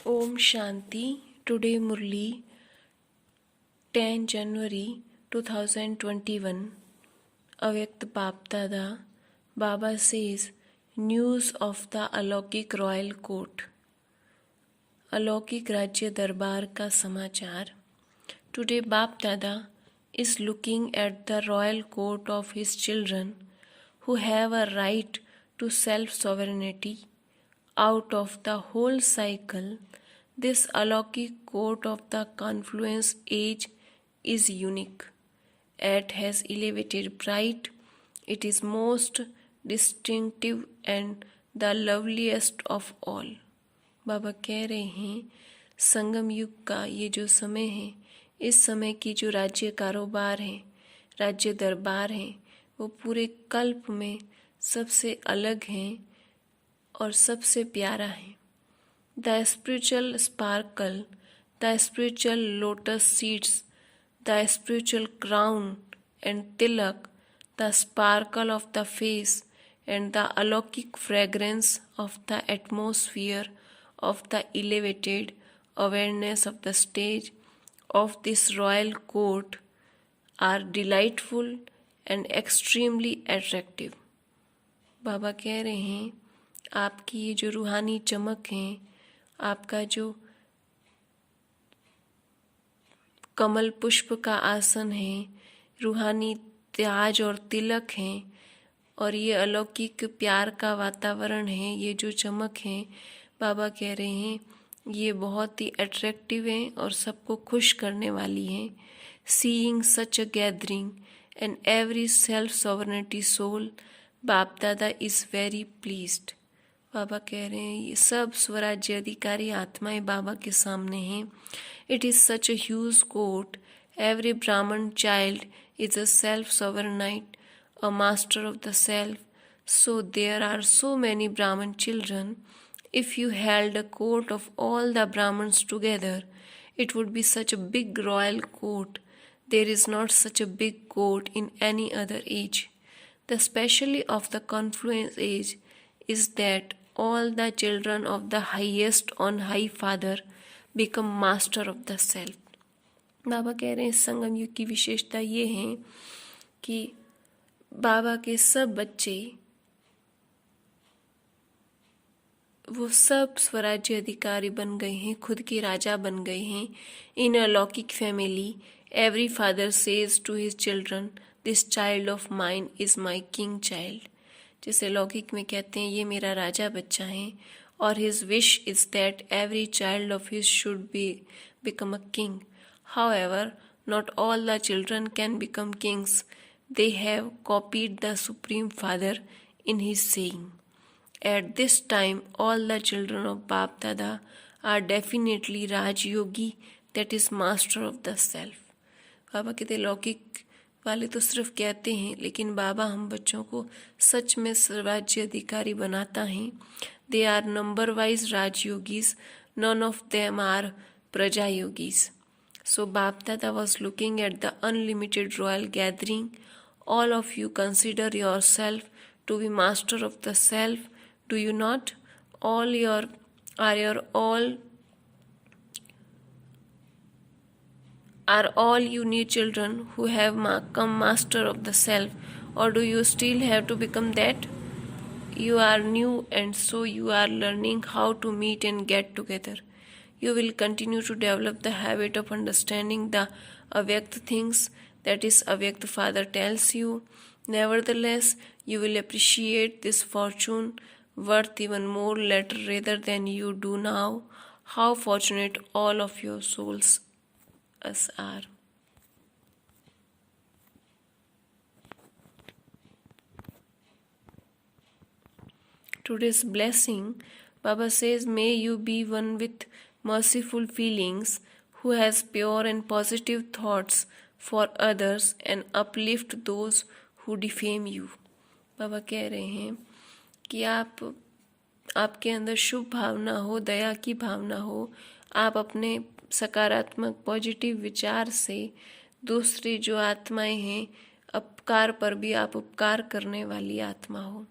Om Shanti. Today मुरली 10 January 2021. अव्यक्त बाप दादा बाबा says न्यूज़ ऑफ द अलौकिक रॉयल कोर्ट। अलौकिक राज्य दरबार का समाचार। टुडे बाप दादा is looking at the royal court of his children who have a right to self-sovereignty. Out of the whole cycle, this alaukic court of the confluence age is unique. It has elevated bright, it is most distinctive and the loveliest of all. बाबा कह रहे हैं संगम युग का ये जो समय है, इस समय की जो राज्य कारोबार है, राज्य दरबार है, वो पूरे कल्प में सबसे अलग हैं और सबसे प्यारा है। The spiritual sparkle, the spiritual lotus seeds, the spiritual crown and tilak, the sparkle of the face and the अलौकिक fragrance of the atmosphere of the elevated awareness of the stage of this royal court are delightful and extremely attractive. बाबा कह रहे हैं आपकी ये जो रूहानी चमक है, आपका जो कमल पुष्प का आसन है, रूहानी ताज और तिलक हैं, और ये अलौकिक प्यार का वातावरण है, ये जो चमक है, बाबा कह रहे हैं ये बहुत ही अट्रैक्टिव हैं और सबको खुश करने वाली हैं। Seeing such a gathering and every self sovereignty soul, Bap Dada is very pleased. बाबा कह रहे हैं ये सब स्वराज्य अधिकारी आत्माएं बाबा के सामने हैं। It is such a huge court, every Brahmin child is a self sovereign, a master of the self, so there are so many Brahmin children. If you held a court of all the Brahmins together, it would be such a big royal court. There is not such a big court in any other age. The specialty of the confluence age is that all the children of the highest on high father become master of the self. बाबा कह रहे हैं संगम युग की विशेषता ये है कि बाबा के सब बच्चे वो सब स्वराज्य अधिकारी बन गए हैं, खुद के राजा बन गए हैं। इन अलौकिक family every father says to his children, this child of mine is my king child. जैसे लौकिक में कहते हैं ये मेरा राजा बच्चा है, और his wish is that every child of his should be become a king. However not all the children can become Kings, they have copied the supreme father in his saying. At this time, all the children of Bap Dada are definitely Raj Yogi, that is master of the self. बाबा कहते लौकिक वाले तो सिर्फ कहते हैं, लेकिन बाबा हम बच्चों को सच में राज्य अधिकारी बनाता है। They are number wise Raj Yogis, none of them are Praja Yogis. So Bap Dada was looking at the unlimited royal gathering. All of you consider yourself to be master of the self. Do you not? Are all you new children who have come master of the self, or do you still have to become that? You are new, and so you are learning how to meet and get together. You will continue to develop the habit of understanding the avyakt things, that is, avyakt Father tells you. Nevertheless, you will appreciate this fortune worth even more later rather than you do now. How fortunate all of your souls us are. Today's blessing, Baba says, may you be one with merciful feelings, who has pure and positive thoughts for others and uplift those who defame you. बाबा कह रहे हैं कि आपके अंदर शुभ भावना हो, दया की भावना हो, आप अपने सकारात्मक पॉजिटिव विचार से दूसरी जो आत्माएं हैं, अपकार पर भी आप उपकार करने वाली आत्मा हो।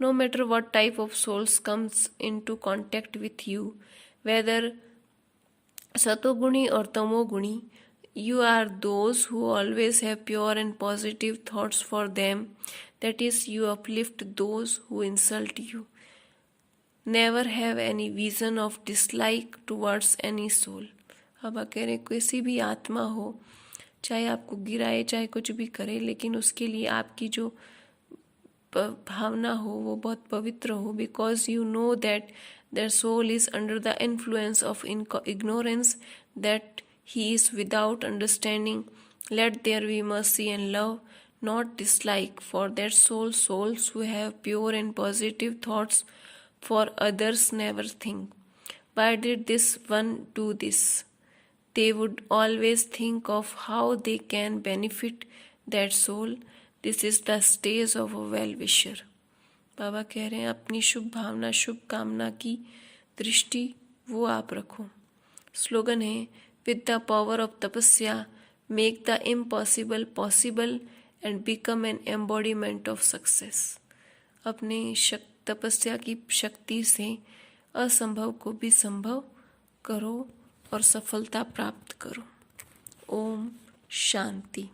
No matter what type of souls comes into contact with you, whether सतोगुणी और तमोगुणी, you are those who always have pure and positive thoughts for them, that is, you uplift those who insult you. Never have any vision of dislike towards any soul. अब कह रहे किसी भी आत्मा हो, चाहे आपको गिराए चाहे कुछ भी करे, लेकिन उसके लिए आपकी जो भावना हो वो बहुत पवित्र हो, because you know that their soul is under the influence of ignorance, that he is without understanding. Let there be mercy and love, not dislike, for their souls who have pure and positive thoughts for others never think, why did this one do this? They would always think of how they can benefit that soul. This is the stage of a well-wisher. बाबा कह रहे हैं अपनी शुभ भावना, शुभ कामना की दृष्टि वो आप रखो। स्लोगन है, विद द पावर ऑफ तपस्या make the impossible possible and become an embodiment of success. अपने तपस्या की शक्ति से असंभव को भी संभव करो और सफलता प्राप्त करो। ओम शांति।